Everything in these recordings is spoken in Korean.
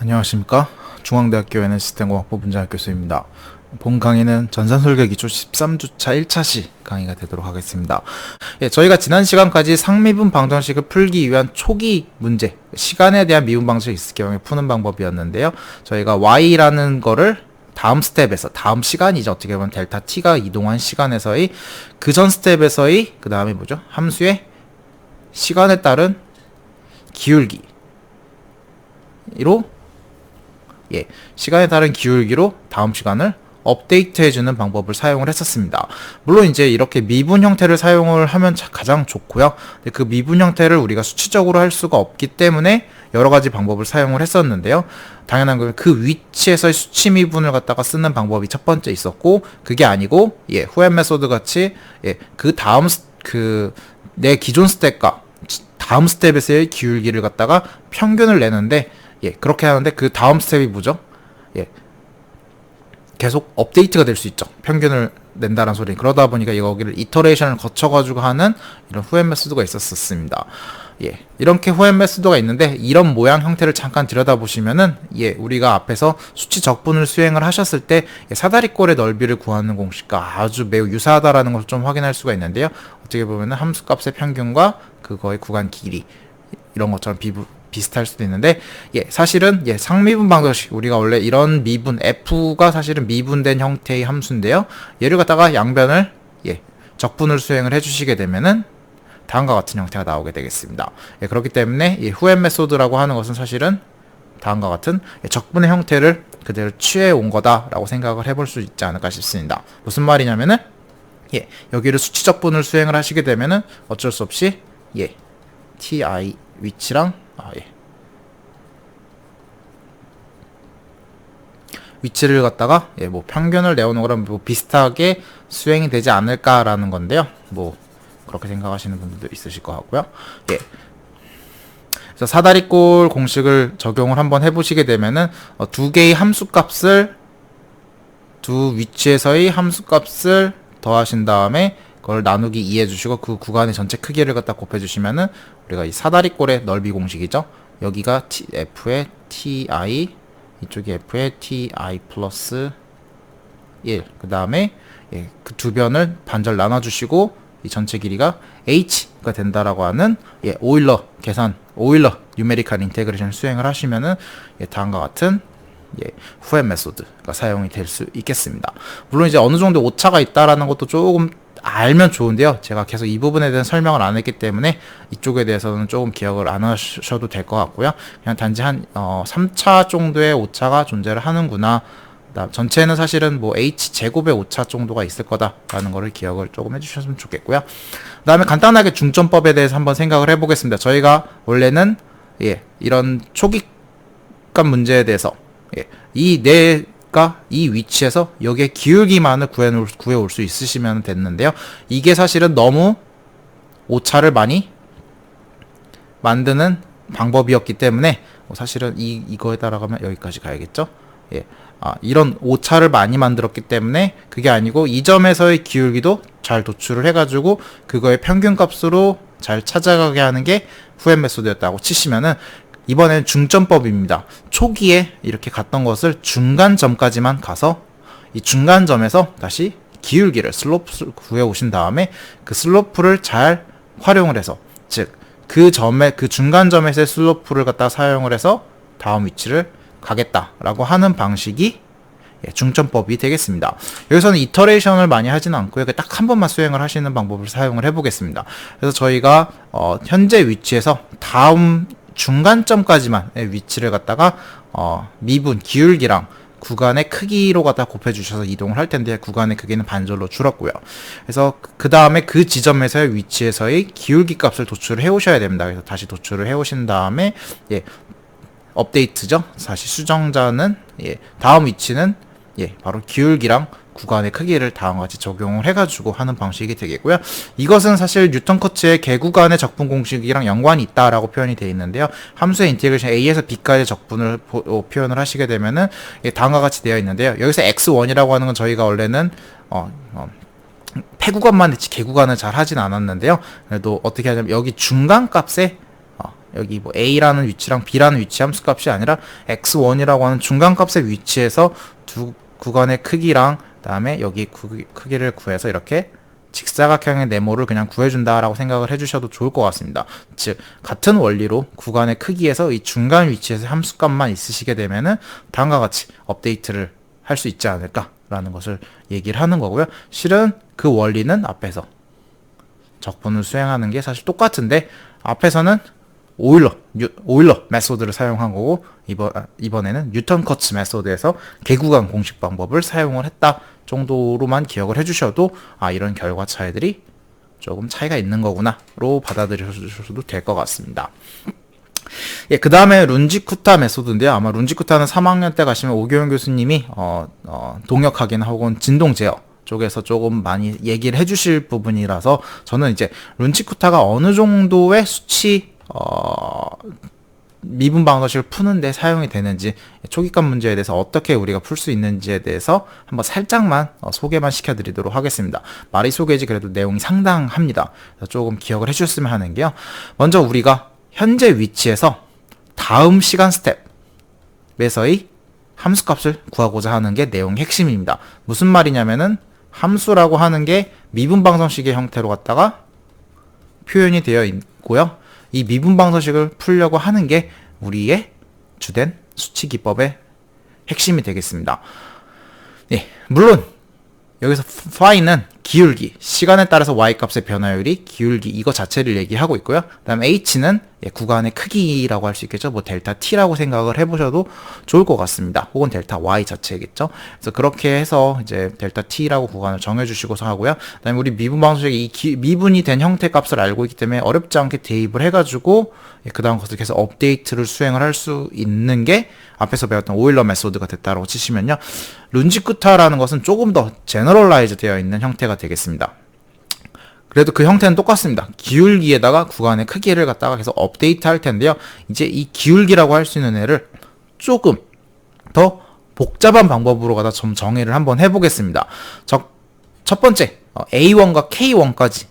안녕하십니까. 중앙대학교 NS시스템공학부 문장학 교수입니다. 본 강의는 전산설계 기초 13주차 1차시 강의가 되도록 하겠습니다. 저희가 지난 시간까지 상미분 방정식을 풀기 위한 초기 문제, 시간에 대한 미분 방정식이 있을 경우에 푸는 방법이었는데요. 저희가 y라는 거를 다음 스텝에서, 다음 시간이죠. 어떻게 보면 델타 t가 이동한 시간에서의 그 전 스텝에서의 그 다음에 뭐죠? 함수의 시간에 따른 기울기로 시간에 따른 기울기로 다음 시간을 업데이트해주는 방법을 사용을 했었습니다. 물론 이제 이렇게 미분 형태를 사용을 하면 가장 좋고요. 근데 그 미분 형태를 우리가 수치적으로 할 수가 없기 때문에 여러 가지 방법을 사용을 했었는데요. 당연한 건 그 위치에서의 수치 미분을 갖다가 쓰는 방법이 첫 번째 있었고, 그게 아니고 후엔 메소드 같이 그 다음 내 기존 스텝과 다음 스텝에서의 기울기를 갖다가 평균을 내는데 그렇게 하는데 그 다음 스텝이 뭐죠? 계속 업데이트가 될 수 있죠. 평균을 낸다는 소리. 그러다 보니까 여기를 이터레이션을 거쳐가지고 하는 이런 후엔 메소드가 있었습니다. 이렇게 후엔 메소드가 있는데 이런 모양 형태를 잠깐 들여다보시면은 우리가 앞에서 수치 적분을 수행을 하셨을 때 사다리꼴의 넓이를 구하는 공식과 아주 매우 유사하다라는 것을 좀 확인할 수가 있는데요. 어떻게 보면은 함수값의 평균과 그거의 구간 길이 이런 것처럼 비슷할 수도 있는데 사실은 상미분 방정식, 우리가 원래 이런 미분 f가 사실은 미분된 형태의 함수인데요. 얘를 갖다가 양변을 적분을 수행을 해주시게 되면은 다음과 같은 형태가 나오게 되겠습니다. 그렇기 때문에 후엔 메소드라고 하는 것은 사실은 다음과 같은 적분의 형태를 그대로 취해 온 거다라고 생각을 해볼 수 있지 않을까 싶습니다. 무슨 말이냐면은 여기를 수치 적분을 수행을 하시게 되면은 어쩔 수 없이 ti 위치랑 위치를 갖다가 뭐 평균을 내오는 거랑 뭐 비슷하게 수행이 되지 않을까라는 건데요. 뭐 그렇게 생각하시는 분들도 있으실 것 같고요. 그래서 사다리꼴 공식을 적용을 한번 해보시게 되면은 두 개의 함수값을, 두 위치에서의 함수값을 더하신 다음에 그걸 나누기 2 해주시고 그 구간의 전체 크기를 갖다 곱해주시면은 우리가 이 사다리꼴의 넓이 공식이죠. 여기가 f의 ti, 이쪽이 f의 ti 플러스 1. 그 다음에 그 두 변을 반절 나눠주시고 이 전체 길이가 h가 된다라고 하는 오일러 계산, 오일러 뉴메리컬 인테그레이션 수행을 하시면은 다음과 같은 후엔 메소드가 사용이 될 수 있겠습니다. 물론 이제 어느 정도 오차가 있다라는 것도 조금 알면 좋은데요. 제가 계속 이 부분에 대한 설명을 안 했기 때문에 이쪽에 대해서는 조금 기억을 안 하셔도 될 것 같고요. 그냥 단지 한 3차 정도의 오차가 존재를 하는구나. 전체는 사실은 뭐 h 제곱의 오차 정도가 있을 거다라는 거를 기억을 조금 해주셨으면 좋겠고요. 그 다음에 간단하게 중점법에 대해서 한번 생각을 해보겠습니다. 저희가 원래는 이런 초기값 문제에 대해서 이 위치에서 여기에 기울기만을 구해올 수 있으시면 됐는데요. 이게 사실은 너무 오차를 많이 만드는 방법이었기 때문에 사실은 이거에 따라가면 여기까지 가야겠죠. 이런 오차를 많이 만들었기 때문에 그게 아니고 이 점에서의 기울기도 잘 도출을 해가지고 그거의 평균값으로 잘 찾아가게 하는 게 후엔 메소드였다고 치시면은, 이번엔 중점법입니다. 초기에 이렇게 갔던 것을 중간점까지만 가서 이 중간점에서 다시 기울기를, 슬로프를 구해 오신 다음에 그 슬로프를 잘 활용을 해서, 즉 그 중간점에서의 슬로프를 갖다 사용을 해서 다음 위치를 가겠다라고 하는 방식이 중점법이 되겠습니다. 여기서는 이터레이션을 많이 하지는 않고요. 딱 한 번만 수행을 하시는 방법을 사용을 해보겠습니다. 그래서 저희가 현재 위치에서 다음 중간점까지만의 위치를 갖다가 미분 기울기랑 구간의 크기로 갖다 곱해주셔서 이동을 할 텐데, 구간의 크기는 반절로 줄었고요. 그래서 그 다음에 그 지점에서의 위치에서의 기울기 값을 도출을 해 오셔야 됩니다. 그래서 다시 도출을 해 오신 다음에 업데이트죠. 다시 수정자는 다음 위치는 바로 기울기랑 구간의 크기를 다음과 같이 적용을 해가지고 하는 방식이 되겠고요. 이것은 사실 뉴턴 커츠의 개구간의 적분 공식이랑 연관이 있다라고 표현이 되어 있는데요. 함수의 인테그레이션 A에서 B까지 적분을 표현을 하시게 되면은 다음과 같이 되어 있는데요. 여기서 X1이라고 하는 건 저희가 원래는 폐구간만 했지 개구간을 잘 하진 않았는데요. 그래도 어떻게 하냐면 여기 중간 값에 여기 뭐 a라는 위치랑 b라는 위치 함수값이 아니라 x1이라고 하는 중간값의 위치에서 두 구간의 크기랑 그다음에 여기 크기를 구해서 이렇게 직사각형의 네모를 그냥 구해준다라고 생각을 해주셔도 좋을 것 같습니다. 즉 같은 원리로 구간의 크기에서 이 중간 위치에서 함수값만 있으시게 되면은 다음과 같이 업데이트를 할 수 있지 않을까라는 것을 얘기를 하는 거고요. 실은 그 원리는 앞에서 적분을 수행하는 게 사실 똑같은데 앞에서는 오일러 메소드를 사용한 거고 이번에는 뉴턴 커츠 메소드에서 개구간 공식 방법을 사용을 했다 정도로만 기억을 해주셔도 이런 결과 차이들이 조금 차이가 있는 거구나로 받아들여주셔도 될 것 같습니다. 예, 그 다음에 룬지쿠타 메소드인데요. 아마 룬지쿠타는 3학년 때 가시면 오교영 교수님이 동역학이나 혹은 진동 제어 쪽에서 조금 많이 얘기를 해주실 부분이라서 저는 이제 룬지쿠타가 어느 정도의 수치 미분 방정식을 푸는데 사용이 되는지 초기값 문제에 대해서 어떻게 우리가 풀 수 있는지에 대해서 한번 살짝만 소개만 시켜드리도록 하겠습니다. 말이 소개지 그래도 내용이 상당합니다. 조금 기억을 해주셨으면 하는 게요. 먼저 우리가 현재 위치에서 다음 시간 스텝에서의 함수값을 구하고자 하는 게 내용의 핵심입니다. 무슨 말이냐면은 함수라고 하는 게 미분 방정식의 형태로 갖다가 표현이 되어 있고요. 이 미분 방정식을 풀려고 하는 게 우리의 주된 수치 기법의 핵심이 되겠습니다. 네, 물론 여기서 phi는 기울기, 시간에 따라서 y값의 변화율이 기울기 이거 자체를 얘기하고 있고요. 그 다음에 h는 구간의 크기라고 할 수 있겠죠. 뭐 델타 t라고 생각을 해보셔도 좋을 것 같습니다. 혹은 델타 y 자체겠죠. 그래서 그렇게 해서 이제 델타 t라고 구간을 정해주시고서 하고요. 그 다음에 우리 미분 방정식이 미분이 된 형태 값을 알고 있기 때문에 어렵지 않게 대입을 해가지고 그 다음 것을 계속 업데이트를 수행을 할 수 있는 게 앞에서 배웠던 오일러 메소드가 됐다고 치시면요. 룬지쿠타라는 것은 조금 더 제너럴라이즈 되어 있는 형태가 되겠습니다. 그래도 그 형태는 똑같습니다. 기울기에다가 구간의 크기를 갖다가 계속 업데이트 할 텐데요. 이제 이 기울기라고 할 수 있는 애를 조금 더 복잡한 방법으로 갖다 좀 정의를 한번 해보겠습니다. 첫 번째, A1과 K1까지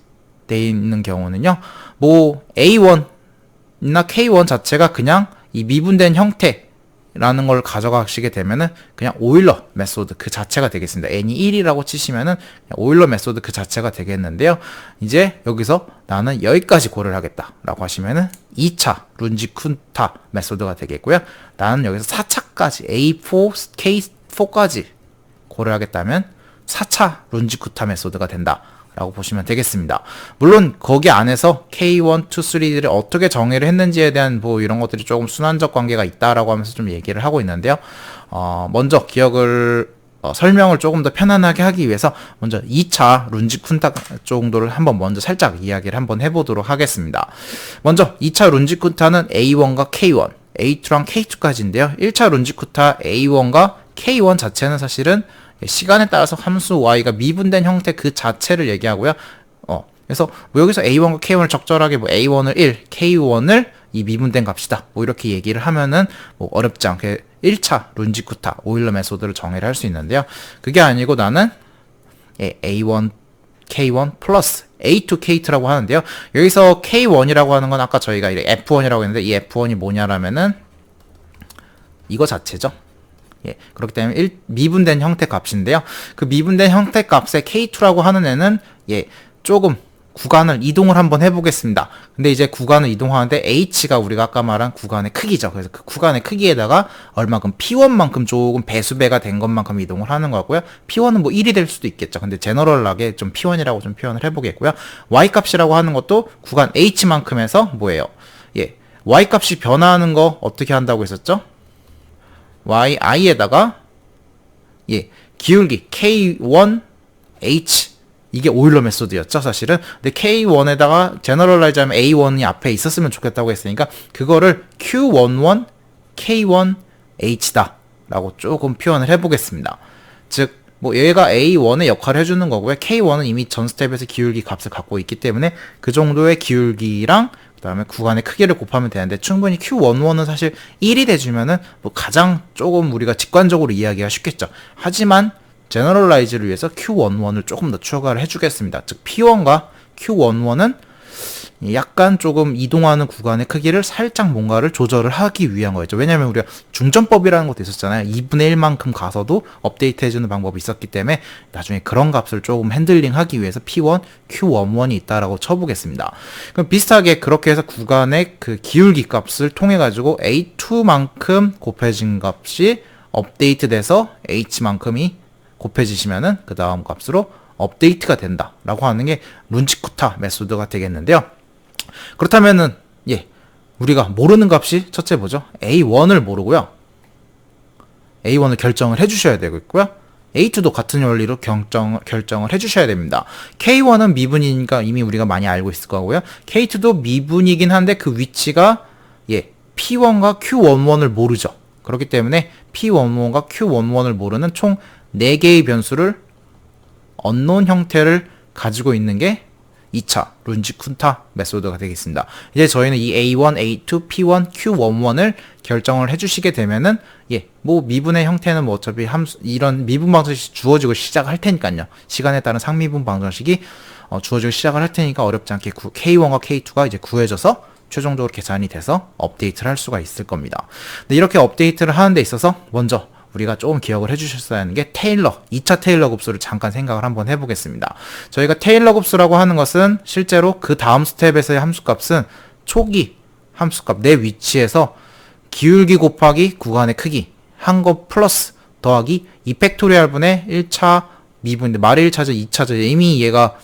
돼 있는 경우는요. 뭐 A1이나 K1 자체가 그냥 이 미분된 형태라는 걸 가져가시게 되면은 그냥 오일러 메소드 그 자체가 되겠습니다. n이 1이라고 치시면은 오일러 메소드 그 자체가 되겠는데요. 이제 여기서 나는 여기까지 고려를 하겠다라고 하시면은 2차 룬지쿠타 메소드가 되겠고요. 나는 여기서 4차까지 A4, K4까지 고려하겠다면 4차 룬지쿠타 메소드가 된다. 라고 보시면 되겠습니다. 물론 거기 안에서 K1, 2, 3를 어떻게 정의를 했는지에 대한 뭐 이런 것들이 조금 순환적 관계가 있다라고 하면서 좀 얘기를 하고 있는데요. 먼저 기억을 설명을 조금 더 편안하게 하기 위해서 먼저 2차 룬지쿠타 정도를 한번 먼저 살짝 이야기를 한번 해보도록 하겠습니다. 먼저 2차 룬지쿠타는 A1과 K1, A2랑 K2까지인데요. 1차 룬지쿠타 A1과 K1 자체는 사실은 시간에 따라서 함수 y가 미분된 형태 그 자체를 얘기하고요. 그래서 뭐 여기서 a1과 k1을 적절하게 뭐 a1을 1, k1을 이 미분된 값이다. 뭐 이렇게 얘기를 하면은 뭐 어렵지 않게 1차 룬지쿠타 오일러 메소드를 정의를 할 수 있는데요. 그게 아니고 나는 a1, k1 플러스 a2, k2라고 하는데요. 여기서 k1이라고 하는 건 아까 저희가 f1이라고 했는데 이 f1이 뭐냐라면은 이거 자체죠. 그렇기 때문에 미분된 형태 값인데요. 그 미분된 형태 값의 K2라고 하는 애는 조금 구간을 이동을 한번 해보겠습니다. 근데 이제 구간을 이동하는데 H가 우리가 아까 말한 구간의 크기죠. 그래서 그 구간의 크기에다가 얼마큼 P1만큼 조금 배수배가 된 것만큼 이동을 하는 거고요. P1은 뭐 1이 될 수도 있겠죠. 근데 제너럴하게 좀 P1이라고 좀 표현을 해보겠고요. Y 값이라고 하는 것도 구간 H만큼에서 뭐예요? Y 값이 변화하는 거 어떻게 한다고 했었죠? yi에다가 기울기 k1 h 이게 오일러 메소드였죠 사실은. 근데 k1에다가 제너럴라이즈 하면 a1이 앞에 있었으면 좋겠다고 했으니까 그거를 q11 k1 h다 라고 조금 표현을 해보겠습니다. 즉 뭐 얘가 A1의 역할을 해주는 거고요. K1은 이미 전 스텝에서 기울기 값을 갖고 있기 때문에 그 정도의 기울기랑 그 다음에 구간의 크기를 곱하면 되는데 충분히 Q11은 사실 1이 돼주면은 뭐 가장 조금 우리가 직관적으로 이해하기가 쉽겠죠. 하지만 제너럴라이즈를 위해서 Q11을 조금 더 추가를 해주겠습니다. 즉 P1과 Q11은 약간 조금 이동하는 구간의 크기를 살짝 뭔가를 조절을 하기 위한 거였죠. 왜냐면 우리가 중점법이라는 것도 있었잖아요. 2분의 1만큼 가서도 업데이트 해주는 방법이 있었기 때문에 나중에 그런 값을 조금 핸들링 하기 위해서 P1, Q11이 있다라고 쳐보겠습니다. 그럼 비슷하게 그렇게 해서 구간의 그 기울기 값을 통해 가지고 A2만큼 곱해진 값이 업데이트 돼서 H만큼이 곱해지시면은 그 다음 값으로 업데이트가 된다 라고 하는 게 룬치쿠타 메소드가 되겠는데요. 그렇다면은 우리가 모르는 값이 첫째 뭐죠? A1을 모르고요. A1을 결정을 해주셔야 되겠고요. A2도 같은 원리로 결정을 해주셔야 됩니다. K1은 미분이니까 이미 우리가 많이 알고 있을 거고요. K2도 미분이긴 한데 그 위치가 P1과 Q11을 모르죠. 그렇기 때문에 P11과 Q11을 모르는 총 4개의 변수를 unknown 형태를 가지고 있는 게 2차 룬치쿤타 메소드가 되겠습니다. 이제 저희는 이 A1, A2, P1, Q11을 결정을 해주시게 되면은 뭐 미분의 형태는 뭐 어차피 이런 미분 방정식이 주어지고 시작할 테니까요. 시간에 따른 상미분 방정식이 주어지고 시작을 할 테니까 어렵지 않게 K1과 K2가 이제 구해져서 최종적으로 계산이 돼서 업데이트를 할 수가 있을 겁니다. 근데 이렇게 업데이트를 하는 데 있어서 먼저 우리가 조금 기억을 해주셨어야 하는 게 테일러, 2차 테일러 곱수를 잠깐 생각을 한번 해보겠습니다. 저희가 테일러 곱수라고 하는 것은 실제로 그 다음 스텝에서의 함수값은 초기 함수값 내 위치에서 기울기 곱하기 구간의 크기 한 거 플러스 더하기 2팩토리얼 분의 1차 미분인데 말의 1차죠 2차죠 이미 얘가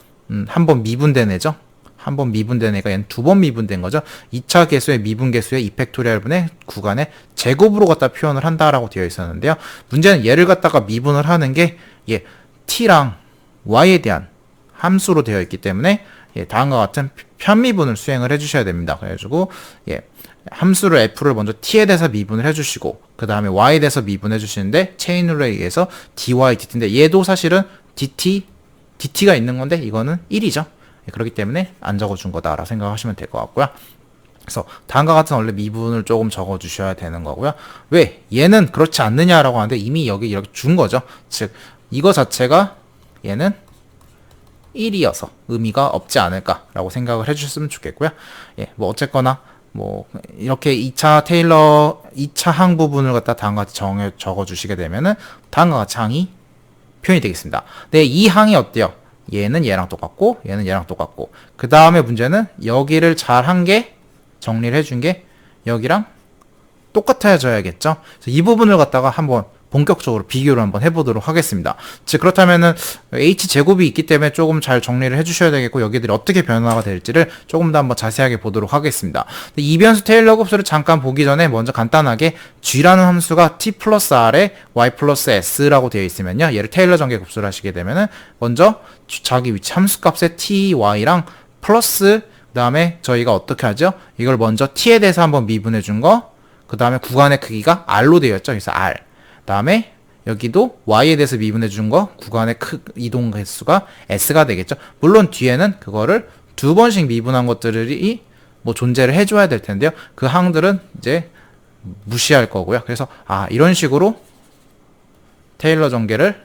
한 번 미분된 애죠. 한 번 미분된 애가 얘는 2번 미분된 거죠. 2차 개수의 미분 개수의 2팩토리얼 분의 구간의 제곱으로 갖다 표현을 한다라고 되어 있었는데요. 문제는 얘를 갖다가 미분을 하는 게 t랑 y에 대한 함수로 되어 있기 때문에 다음과 같은 편미분을 수행을 해주셔야 됩니다. 그래가지고 함수를 f를 먼저 t에 대해서 미분을 해주시고 그 다음에 y에 대해서 미분해 주시는데 체인룰에 의해서 dy dt인데 얘도 사실은 dt가 있는 건데 이거는 1이죠. 그렇기 때문에 안 적어준 거다라고 생각하시면 될 것 같고요. 그래서 다음과 같은 원래 미분을 조금 적어주셔야 되는 거고요. 왜? 얘는 그렇지 않느냐라고 하는데 이미 여기 이렇게 준 거죠. 즉 이거 자체가 얘는 1이어서 의미가 없지 않을까라고 생각을 해주셨으면 좋겠고요. 뭐 어쨌거나 뭐 이렇게 2차 테일러 2차 항 부분을 갖다 다음과 같이 적어주시게 되면은 다음과 같이 항이 표현이 되겠습니다. 근데 이 항이 어때요? 얘는 얘랑 똑같고 얘는 얘랑 똑같고 그 다음에 문제는 여기를 잘 한 게 정리를 해준 게 여기랑 똑같아져야겠죠. 그래서 이 부분을 갖다가 한번 본격적으로 비교를 한번 해보도록 하겠습니다. 즉 그렇다면은 h제곱이 있기 때문에 조금 잘 정리를 해주셔야 되겠고 여기들이 어떻게 변화가 될지를 조금 더 한번 자세하게 보도록 하겠습니다. 이 변수 테일러 곱수를 잠깐 보기 전에 먼저 간단하게 g라는 함수가 t 플러스 r에 y 플러스 s라고 되어 있으면요. 얘를 테일러 전개 곱수를 하시게 되면은 먼저 자기 위치 함수값의 ty랑 플러스 그 다음에 저희가 어떻게 하죠? 이걸 먼저 t에 대해서 한번 미분해 준 거, 그 다음에 구간의 크기가 r로 되어 있죠. 그래서 r. 다음에 여기도 y에 대해서 미분해 준 거 구간의 이동 개수가 s가 되겠죠. 물론 뒤에는 그거를 두 번씩 미분한 것들이 뭐 존재를 해줘야 될 텐데요. 그 항들은 이제 무시할 거고요. 그래서 이런 식으로 테일러 전개를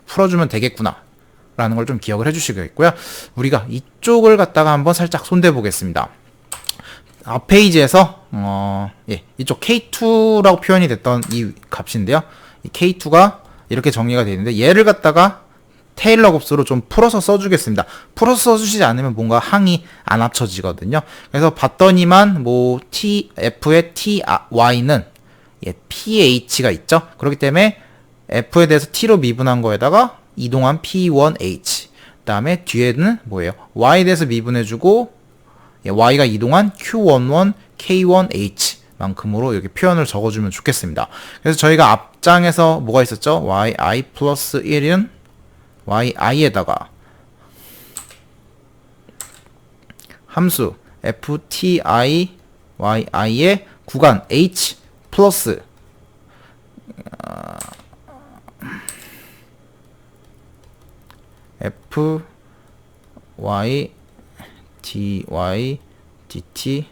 풀어주면 되겠구나 라는 걸 좀 기억을 해주시겠고요. 우리가 이쪽을 갖다가 한번 살짝 손대 보겠습니다. 앞 페이지에서 이쪽 K2라고 표현이 됐던 이 값인데요. 이 K2가 이렇게 정리가 되어 있는데 얘를 갖다가 테일러 곱수로 좀 풀어서 써주겠습니다. 풀어서 써주시지 않으면 뭔가 항이 안 합쳐지거든요. 그래서 봤더니만 뭐 F의 TY는 PH가 있죠. 그렇기 때문에 F에 대해서 T로 미분한 거에다가 이동한 P1H 그 다음에 뒤에는 뭐예요? Y에 대해서 미분해주고 y가 이동한 Q11, K1H 만큼으로 이렇게 표현을 적어주면 좋겠습니다. 그래서 저희가 앞장에서 뭐가 있었죠? yi 플러스 1은 yi에다가 함수 ftI yi의 구간 h 플러스 f y dy dt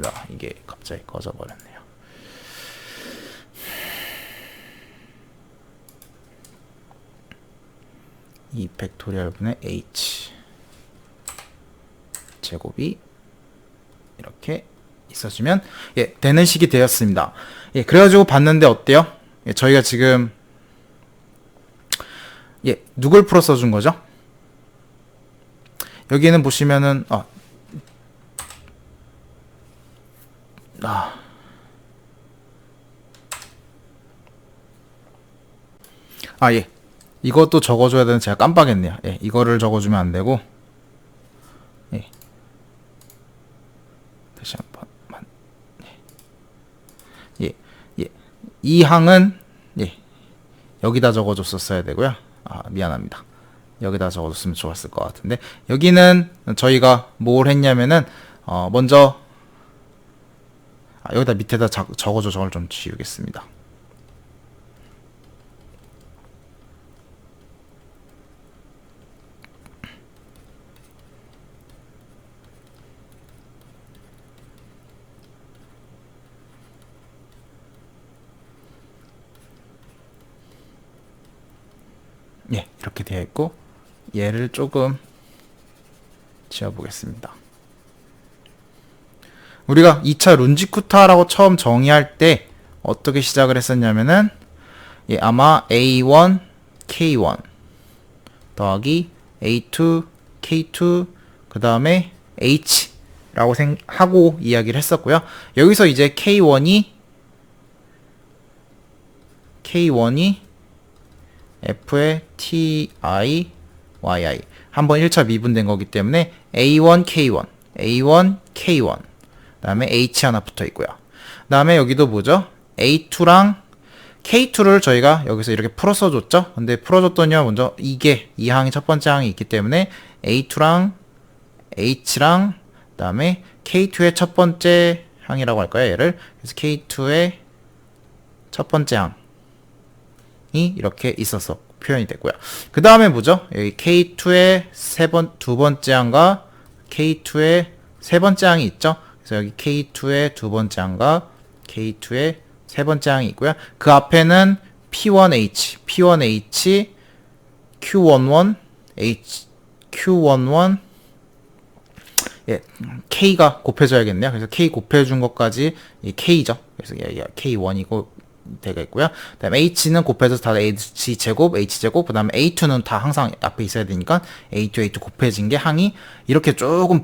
죄송합니다. 이게 갑자기 꺼져버렸네요. 이 팩토리얼분의 h 제곱이 이렇게 있어주면 예, 되는 식이 되었습니다. 예, 그래가지고 봤는데 어때요? 예, 저희가 지금 예, 누굴 풀어 써준 거죠? 여기는 보시면은 예. 이것도 적어줘야 되는데 제가 깜빡했네요. 예, 이거를 적어주면 안 되고, 예. 다시 한번, 예, 예. 이 항은, 예, 여기다 적어줬었어야 되고요. 미안합니다. 여기다 적어줬으면 좋았을 것 같은데, 여기는 저희가 뭘 했냐면은, 먼저, 여기다 밑에다 적어줘. 저걸 좀 지우겠습니다. 예, 이렇게 되어 있고 얘를 조금 지워보겠습니다. 우리가 2차 룬지쿠타라고 처음 정의할 때 어떻게 시작을 했었냐면은 예, 아마 A1, K1 더하기 A2, K2 그 다음에 H라고 하고 이야기를 했었고요. 여기서 이제 K1이 F의 TI, YI 한번 1차 미분된 거기 때문에 A1, K1, A1, K1 그 다음에 H 하나 붙어 있고요. 그 다음에 여기도 뭐죠? A2랑 K2를 저희가 여기서 이렇게 풀어 써줬죠? 근데 풀어줬더니요, 먼저 이 항이 첫 번째 항이 있기 때문에 A2랑 H랑 그 다음에 K2의 첫 번째 항이라고 할까요? 얘를. 그래서 K2의 첫 번째 항 이 이렇게 있어서 표현이 됐고요. 그 다음에 뭐죠? 여기 K2의 두 번째 항과 K2의 세 번째 항이 있죠? 그래서 여기 K2의 두 번째 항과 K2의 세 번째 항이 있고요. 그 앞에는 P1H, P1H, Q11, H, Q11, 예, K가 곱해져야겠네요. 그래서 K 곱해준 것까지 이 K죠. 그래서 K1이고 되가 있고요. 그 다음에 H는 곱해서 다 H제곱, H제곱, 그 다음에 A2는 다 항상 앞에 있어야 되니까 A2 곱해진 게 항이 이렇게 조금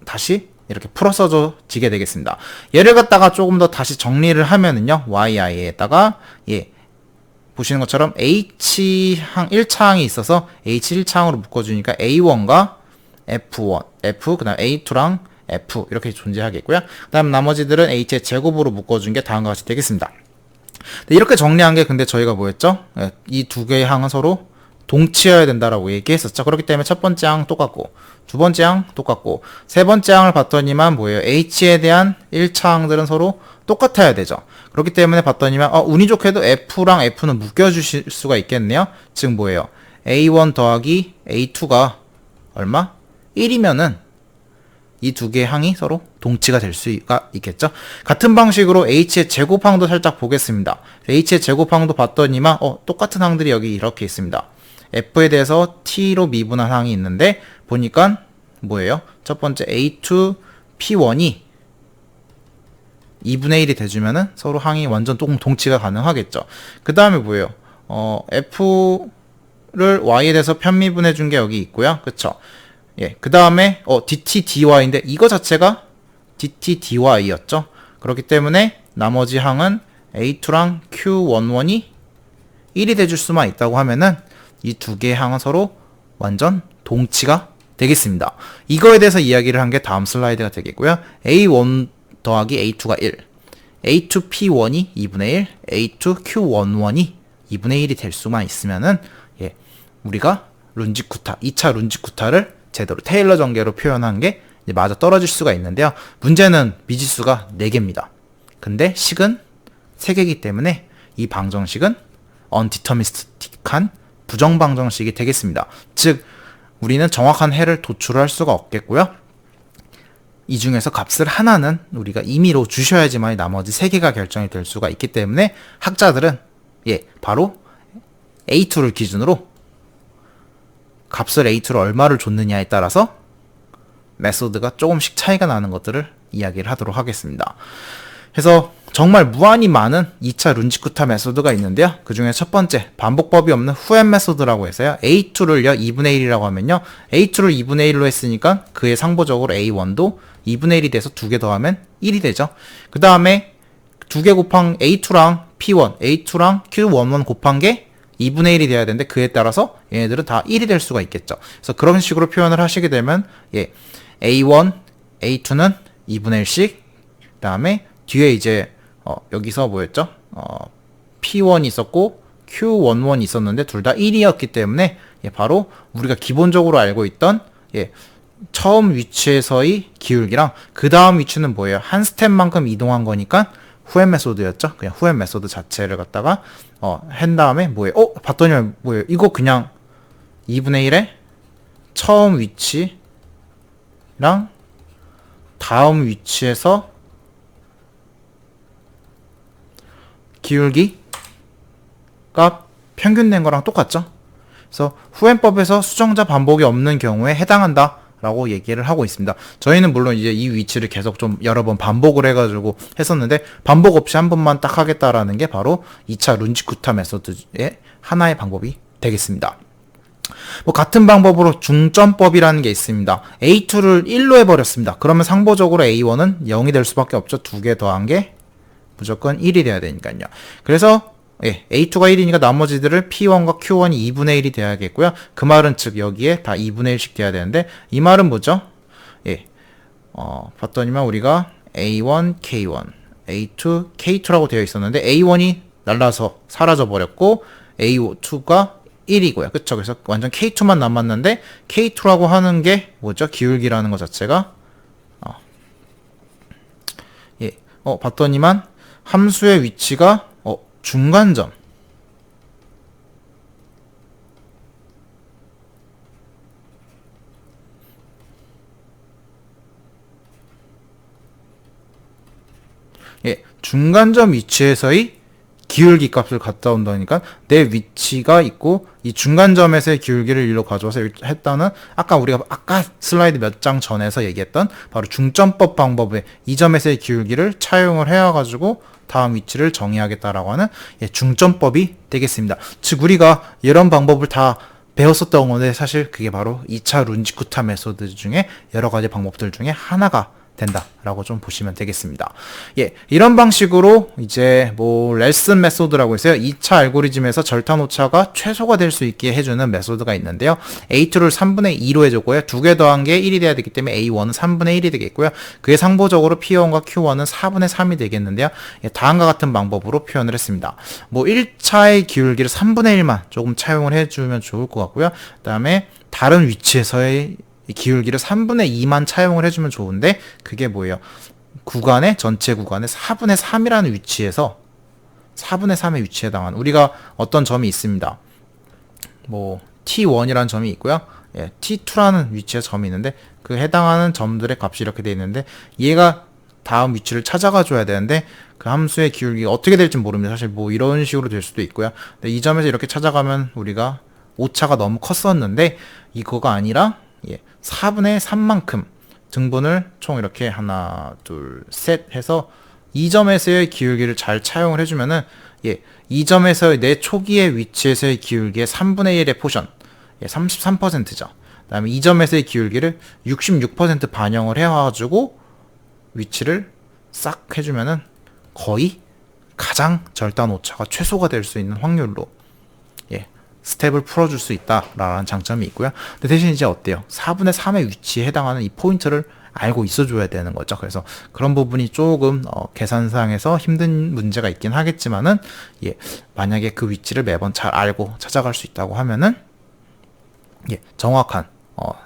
다시 이렇게 풀어 써지게 되겠습니다. 얘를 갖다가 조금 더 다시 정리를 하면은요, YI에다가, 예, 보시는 것처럼 H항, 1차항이 있어서 H1차항으로 묶어주니까 A1과 F1, F, 그 다음 A2랑 F, 이렇게 존재하겠고요. 그 다음 나머지들은 H의 제곱으로 묶어준 게 다음과 같이 되겠습니다. 이렇게 정리한 게 근데 저희가 뭐였죠? 이 두 개의 항은 서로 동치여야 된다라고 얘기했었죠. 그렇기 때문에 첫 번째 항 똑같고, 두 번째 항 똑같고, 세 번째 항을 봤더니만 뭐예요? H에 대한 1차 항들은 서로 똑같아야 되죠. 그렇기 때문에 봤더니만, 운이 좋게도 F랑 F는 묶여주실 수가 있겠네요. 즉 뭐예요? A1 더하기 A2가 얼마? 1이면은 이 두 개의 항이 서로 동치가 될 수가 있겠죠. 같은 방식으로 H의 제곱항도 살짝 보겠습니다. H의 제곱항도 봤더니만 똑같은 항들이 여기 이렇게 있습니다. F에 대해서 T로 미분한 항이 있는데 보니까 뭐예요? 첫 번째 A2, P1이 2분의 1이 돼주면은 서로 항이 완전 동치가 가능하겠죠. 그 다음에 뭐예요? F를 Y에 대해서 편미분해 준 게 여기 있고요. 그쵸? 예, 그 다음에 dt, dy인데 이거 자체가 dt, dy였죠. 그렇기 때문에 나머지 항은 A2랑 Q11이 1이 돼줄 수만 있다고 하면은 이 두 개의 항은 서로 완전 동치가 되겠습니다. 이거에 대해서 이야기를 한 게 다음 슬라이드가 되겠고요. A1 더하기 A2가 1, A2P1이 2분의 1, A2Q11이 2분의 1이 될 수만 있으면은 예, 우리가 룬지쿠타, 2차 룬지쿠타를 제대로 테일러 전개로 표현한 게 맞아 떨어질 수가 있는데요. 문제는 미지수가 4개입니다. 근데 식은 3개이기 때문에 이 방정식은 undeterministic한 부정방정식이 되겠습니다. 즉 우리는 정확한 해를 도출할 수가 없겠고요. 이 중에서 값을 하나는 우리가 임의로 주셔야지만 나머지 3개가 결정이 될 수가 있기 때문에 학자들은 바로 A2를 기준으로 값을 A2로 얼마를 줬느냐에 따라서 메소드가 조금씩 차이가 나는 것들을 이야기를 하도록 하겠습니다. 그래서 정말 무한히 많은 2차 룬지쿠타 메소드가 있는데요. 그 중에 첫 번째, 반복법이 없는 후엔 메소드라고 해서요. A2를요, 2분의 1이라고 하면요. A2를 2분의 1로 했으니까 그의 상보적으로 A1도 2분의 1이 돼서 2개 더하면 1이 되죠. 그 다음에 2개 곱한 A2랑 P1, A2랑 Q11 곱한 게 2분의 1이 돼야 되는데 그에 따라서 얘네들은 다 1이 될 수가 있겠죠. 그래서 그런 식으로 표현을 하시게 되면 A1, A2는 2분의 1씩, 그 다음에 뒤에 이제 여기서 뭐였죠? P1이 있었고 Q11이 있었는데 둘 다 1이었기 때문에 바로 우리가 기본적으로 알고 있던 처음 위치에서의 기울기랑 그 다음 위치는 뭐예요? 한 스텝만큼 이동한 거니까 후엔 메소드였죠. 그냥 후엔 메소드 자체를 갖다가 한 다음에 뭐예요? 봤더니 뭐예요? 이거 그냥 2분의 1의 처음 위치랑 다음 위치에서 기울기 값 평균 낸 거랑 똑같죠. 그래서 후엔법에서 수정자 반복이 없는 경우에 해당한다 라고 얘기를 하고 있습니다. 저희는 물론 이제 이 위치를 계속 좀 여러 번 반복을 해가지고 했었는데 반복 없이 한 번만 딱 하겠다라는 게 바로 2차 룬지쿠타 메소드의 하나의 방법이 되겠습니다. 뭐 같은 방법으로 중점법이라는 게 있습니다. A2를 1로 해버렸습니다. 그러면 상보적으로 A1은 0이 될 수밖에 없죠. 2개 더한 게 무조건 1이 돼야 되니까요. 그래서 A2가 1이니까 나머지들을 P1과 Q1이 2분의 1이 돼야겠고요. 그 말은 즉 여기에 다 2분의 1씩 돼야 되는데 이 말은 뭐죠? 봤더니만 우리가 A1, K1, A2, K2라고 되어 있었는데 A1이 날라서 사라져 버렸고 A2가 1이고요. 그쵸? 그래서 완전 K2만 남았는데 K2라고 하는 게 뭐죠? 기울기라는 것 자체가 봤더니만 함수의 위치가 중간점 중간점 위치에서의 기울기 값을 갖다 온다니까 내 위치가 있고 이 중간점에서의 기울기를 일로 가져와서 했다는 우리가 아까 슬라이드 몇 장 전에서 얘기했던 바로 중점법 방법의 이 점에서의 기울기를 차용을 해와가지고 다음 위치를 정의하겠다라고 하는 중점법이 되겠습니다. 즉 우리가 이런 방법을 다 배웠었던 건데 사실 그게 바로 2차 룬지쿠타 메소드 중에 여러 가지 방법들 중에 하나가 된다라고 좀 보시면 되겠습니다. 이런 방식으로 이제 뭐 렐슨 메소드라고 있어요. 2차 알고리즘에서 절탄 오차가 최소가 될 수 있게 해주는 메소드가 있는데요. A2를 3분의 2로 해줬고요. 2개 더한 게 1이 돼야 되기 때문에 A1은 3분의 1이 되겠고요. 그에 상보적으로 P1과 Q1은 4분의 3이 되겠는데요. 다음과 같은 방법으로 표현을 했습니다. 뭐 1차의 기울기를 3분의 1만 조금 차용을 해주면 좋을 것 같고요. 그 다음에 다른 위치에서의 이 기울기를 3분의 2만 차용을 해주면 좋은데 그게 뭐예요? 전체 구간의 4분의 3이라는 위치에서 4분의 3의 위치에 해당한 우리가 어떤 점이 있습니다. 뭐 T1이라는 점이 있고요. T2라는 위치에 점이 있는데 그 해당하는 점들의 값이 이렇게 되어 있는데 얘가 다음 위치를 찾아가 줘야 되는데 그 함수의 기울기가 어떻게 될지 모릅니다. 사실 뭐 이런 식으로 될 수도 있고요. 근데 이 점에서 이렇게 찾아가면 우리가 오차가 너무 컸었는데 이거가 아니라 4분의 3만큼 등분을 총 이렇게 하나, 둘, 셋 해서 이 점에서의 기울기를 잘 차용을 해주면은 이 점에서의 내 초기의 위치에서의 기울기의 3분의 1의 포션 33%죠. 그 다음에 이 점에서의 기울기를 66% 반영을 해가지고 위치를 싹 해주면은 거의 가장 절단 오차가 최소가 될 수 있는 확률로 스텝을 풀어줄 수 있다라는 장점이 있고요. 근데 대신 이제 어때요? 4분의 3의 위치에 해당하는 이 포인트를 알고 있어줘야 되는 거죠. 그래서 그런 부분이 조금 계산상에서 힘든 문제가 있긴 하겠지만은 만약에 그 위치를 매번 잘 알고 찾아갈 수 있다고 하면은 정확한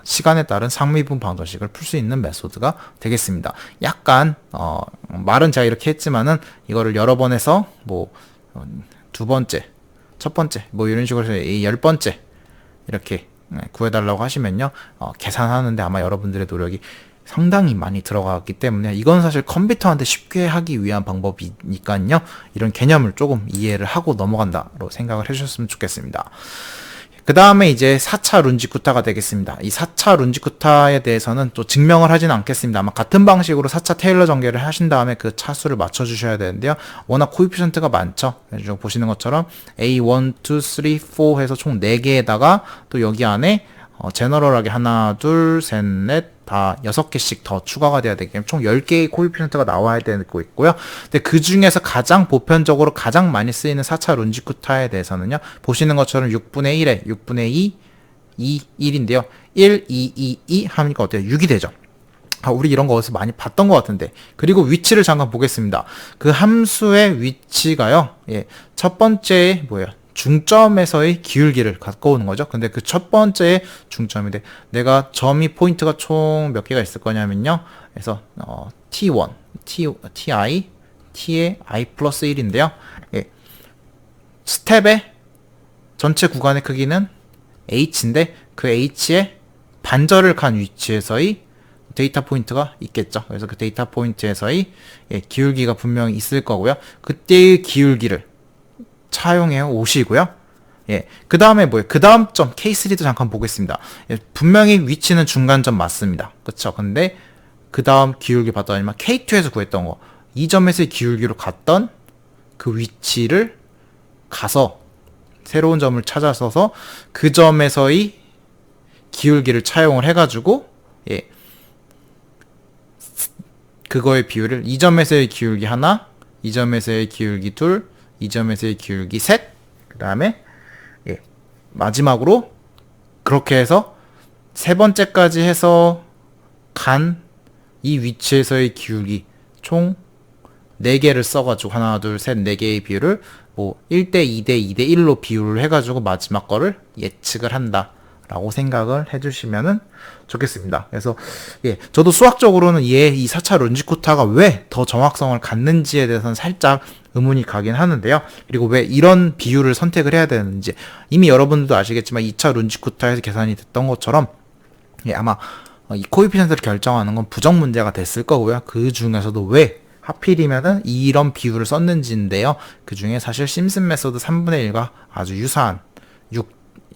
시간에 따른 상미분 방정식을 풀 수 있는 메소드가 되겠습니다. 약간 말은 제가 이렇게 했지만은 이거를 여러 번 해서 뭐 두 번째 첫 번째 뭐 이런 식으로 해서 10번째 이렇게 구해달라고 하시면요 계산하는데 아마 여러분들의 노력이 상당히 많이 들어가기 때문에 이건 사실 컴퓨터한테 쉽게 하기 위한 방법이니까요. 이런 개념을 조금 이해를 하고 넘어간다로 생각을 해주셨으면 좋겠습니다. 그 다음에 이제 4차 룬지쿠타가 되겠습니다. 이 4차 룬지쿠타에 대해서는 또 증명을 하지는 않겠습니다. 아마 같은 방식으로 4차 테일러 전개를 하신 다음에 그 차수를 맞춰주셔야 되는데요. 워낙 코이피션트가 많죠. 그래서 보시는 것처럼 A1, 2, 3, 4 해서 총 4개에다가 또 여기 안에 제너럴하게 하나, 둘, 셋, 넷, 다 6개씩 더 추가가 돼야 되기 때문에 총 10개의 코이피션트가 나와야 되고 있고요. 근데 그 중에서 가장 보편적으로 가장 많이 쓰이는 4차 룬지쿠타에 대해서는요. 보시는 것처럼 6분의 1에 6분의 2, 2, 1인데요. 1, 2, 2, 2 하니까 어때요? 6이 되죠. 우리 이런 거 어디서 많이 봤던 것 같은데. 그리고 위치를 잠깐 보겠습니다. 그 함수의 위치가요. 예, 첫 번째 뭐예요? 중점에서의 기울기를 갖고 오는 거죠. 근데 그 첫 번째 중점인데 내가 점이 포인트가 총 몇 개가 있을 거냐면요. 그래서 t1, ti, t의 i 플러스 1인데요. 예. 스텝의 전체 구간의 크기는 h인데 그 h의 반절을 간 위치에서의 데이터 포인트가 있겠죠. 그래서 그 데이터 포인트에서의 기울기가 분명히 있을 거고요. 그때의 기울기를 차용해 오시고요. 예. 그 다음에 뭐예요? 그 다음 점, K3도 잠깐 보겠습니다. 예, 분명히 위치는 중간점 맞습니다. 그쵸? 근데 그 다음 기울기 봤더니만 K2에서 구했던 거, 이 점에서의 기울기로 갔던 그 위치를 가서 새로운 점을 찾아서서 그 점에서의 기울기를 차용을 해가지고, 예. 그거의 비율을 이 점에서의 기울기 하나, 이 점에서의 기울기 둘, 이 점에서의 기울기 셋, 그 다음에 예, 마지막으로 그렇게 해서 세 번째까지 해서 간 이 위치에서의 기울기 총 4개를 써가지고 하나, 둘, 셋, 4개의 비율을 뭐 1대 2대 2대 1로 비율을 해가지고 마지막 거를 예측을 한다. 라고 생각을 해주시면은 좋겠습니다. 그래서, 예, 저도 수학적으로는 이 4차 룬지쿠타가 왜 더 정확성을 갖는지에 대해서는 살짝 의문이 가긴 하는데요. 그리고 왜 이런 비율을 선택을 해야 되는지, 이미 여러분들도 아시겠지만 2차 룬지쿠타에서 계산이 됐던 것처럼, 예, 아마 이 코에피션트를 결정하는 건 부정 문제가 됐을 거고요. 그 중에서도 왜 하필이면은 이런 비율을 썼는지인데요. 그 중에 사실 심슨 메소드 3분의 1과 아주 유사한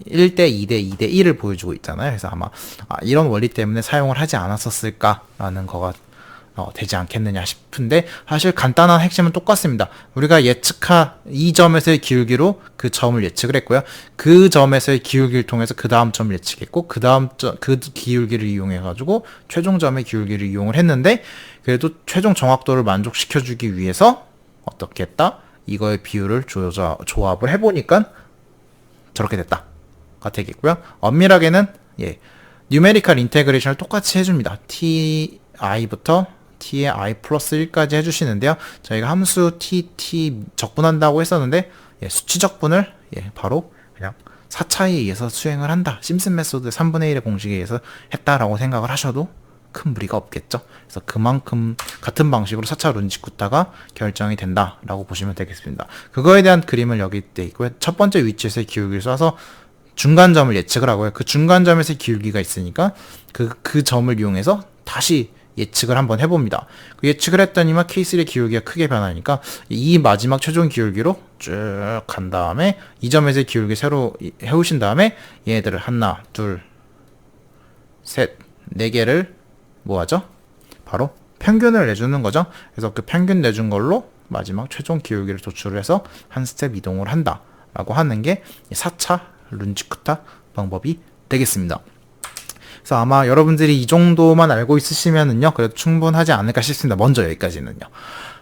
1대 2대 2대 1을 보여주고 있잖아요. 그래서 아마 이런 원리 때문에 사용을 하지 않았었을까라는 거가 되지 않겠느냐 싶은데, 사실 간단한 핵심은 똑같습니다. 우리가 예측한 이 점에서의 기울기로 그 점을 예측을 했고요. 그 점에서의 기울기를 통해서 그 다음 점을 예측했고, 그 다음 점, 그 기울기를 이용해가지고 최종 점의 기울기를 이용을 했는데, 그래도 최종 정확도를 만족시켜주기 위해서 어떻게 했다? 이거의 비율을 조합을 해보니까 저렇게 됐다. 가 되겠고요. 엄밀하게는 예, 뉴메리컬 인테그레이션을 똑같이 해줍니다. ti부터 t의 i 플러스 1까지 해주시는데요. 저희가 함수 t 적분한다고 했었는데, 예, 수치 적분을 예, 바로 그냥 4차에 의해서 수행을 한다. 심슨 메소드 3분의 1의 공식에 의해서 했다라고 생각을 하셔도 큰 무리가 없겠죠. 그래서 그만큼 같은 방식으로 4차 룬지쿠타가 결정이 된다라고 보시면 되겠습니다. 그거에 대한 그림을 여기 때 있고요. 첫 번째 위치에서의 기울기를 쏴서 중간점을 예측을 하고요. 그 중간점에서 기울기가 있으니까 그 점을 이용해서 다시 예측을 한번 해봅니다. 그 예측을 했더니만 K3의 기울기가 크게 변하니까 이 마지막 최종 기울기로 쭉 간 다음에 이 점에서의 기울기 새로 해오신 다음에 얘네들을 하나, 둘, 셋, 4개를 뭐하죠? 바로 평균을 내주는 거죠. 그래서 그 평균 내준 걸로 마지막 최종 기울기를 도출을 해서 한 스텝 이동을 한다 라고 하는 게 4차 룬지쿠타 방법이 되겠습니다. 그래서 아마 여러분들이 이 정도만 알고 있으시면은요, 그래도 충분하지 않을까 싶습니다. 먼저 여기까지는요.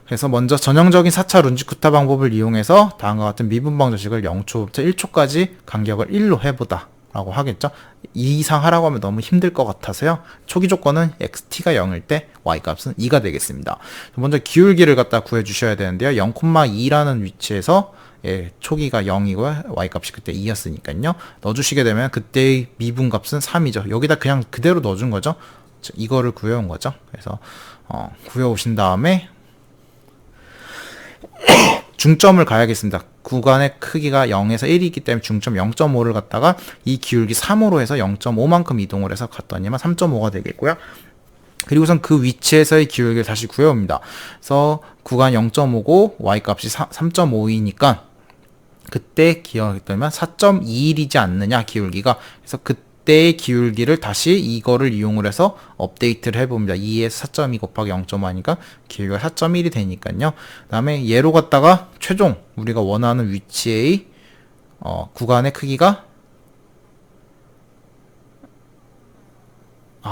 그래서 먼저 전형적인 4차 룬지쿠타 방법을 이용해서 다음과 같은 미분방정식을 0초부터 1초까지 간격을 1로 해보다 라고 하겠죠. 이 이상 하라고 하면 너무 힘들 것 같아서요. 초기 조건은 xt가 0일 때 y값은 2가 되겠습니다. 먼저 기울기를 갖다 구해 주셔야 되는데요. 0,2라는 위치에서 예, 초기가 0이고요. y값이 그때 2였으니까요. 넣어주시게 되면 그때의 미분값은 3이죠. 여기다 그냥 그대로 넣어준 거죠. 이거를 구해온 거죠. 그래서 구해오신 다음에 중점을 가야겠습니다. 구간의 크기가 0에서 1이기 때문에 중점 0.5를 갖다가 이 기울기 3으로 해서 0.5만큼 이동을 해서 갔더니만 3.5가 되겠고요. 그리고선 그 위치에서의 기울기를 다시 구해옵니다. 그래서 구간 0.5고 y 값이 3.52니까 그때 기억했다면 4.21이지 않느냐 기울기가. 그래서 그때의 기울기를 다시 이거를 이용을 해서 업데이트를 해봅니다. 2에서 4.2 곱하기 0.5 하니까 기울기가 4.1이 되니까요. 그 다음에 얘로 갖다가 최종 우리가 원하는 위치의 구간의 크기가